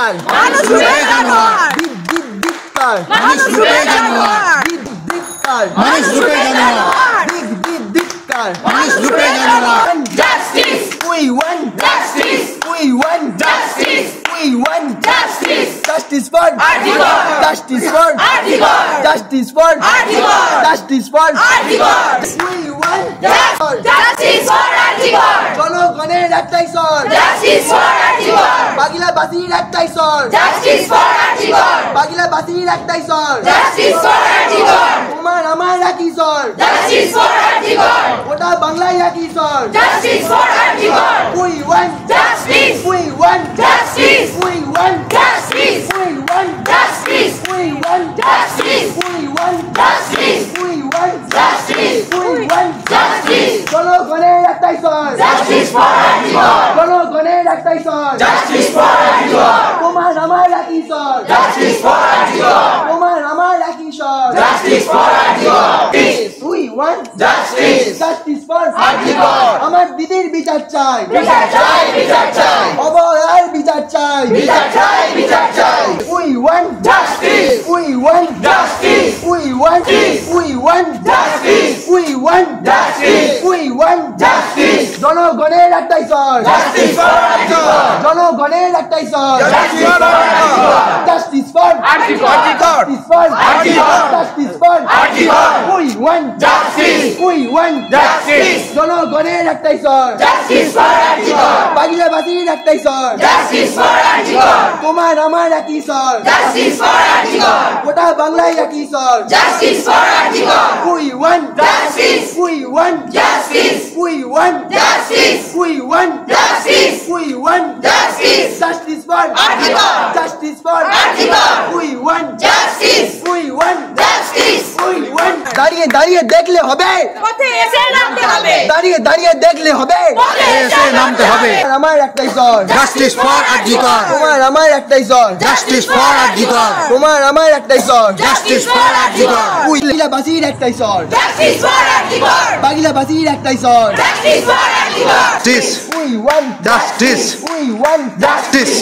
ধিক্কার মানুষ রূপে জানোয়ার ধিক্কার মানুষ রূপে জানোয়ার ধিক্কার মানুষ রূপে জানোয়ার ধিক্কার মানুষ রূপে জানোয়ার justice we want justice we want justice we want justice justice for Article justice for Article justice for Article justice for Article we want justice for article জনগণের একটাই স্বর জাস্টিস ফর আর্টিকল বাগিলাবাসীর একটাই স্বর জাস্টিস ফর আর্টিকল বাগিলাবাসীর একটাই স্বর justice for article তোমার আমার একই স্বর জাস্টিস ফর আর্টিকল গোটা বাংলায় একই স্বর justice for article we want justice we want justice we want justice we want justice we want justice we want justice we want justice we want justice জনগণের একটাই স্বর জাস্টিস ফর আর্টিকল জনগণের একটাই স্বর জাস্টিস ফর আর্টিকল তোমার আমার একই স্বর জাস্টিস ফর আর্টিকল তোমার আমার একই স্বর justice for article we want justice justice for article আমার দিদির বিচার চাই বিচার চাই বিচার চাই অবহেলার বিচার চাই বিচার চাই বিচার চাই we want justice we want justice we want we want Justice! we want Justice! we want Justice! জনগণের একটাই স্বর জাস্টিস ফর আর্টিকল জনগণের একটাই স্বর justice for article justice for article justice for Article! justice for Article! we want Justice! we want Justice! জনগণের একটাই স্বর justice for article বাগিলাবাসীর একটাই স্বর জাস্টিস ফর আর্টিকল তোমার আমার একই স্বর জাস্টিস ফর আর্টিকল গোটা বাংলায় একই স্বর justice for article we want Justice! we want Justice! we want Justice! we want Justice! we want Justice! justice for Article! justice for Article! we want Justice! we want Justice! we want দাঁড়িয়ে দাঁড়িয়ে দেখলে হবে পথে এসে নামতে হবে দাঁড়িয়ে দাঁড়িয়ে দেখলে হবে পথে এসে নামতে হবে আমার একটাই স্বর জাস্টিস ফর আর্টিকল তোমার আমার একটাই স্বর জাস্টিস ফর আর্টিকল তোমার আমার একটাই স্বর জাস্টিস ফর আর্টিকল বাগিলাবাসীর একটাই স্বর জাস্টিস ফর আর্টিকল বাগিলাবাসীর একটাই স্বর justice for article justice we want justice we want justice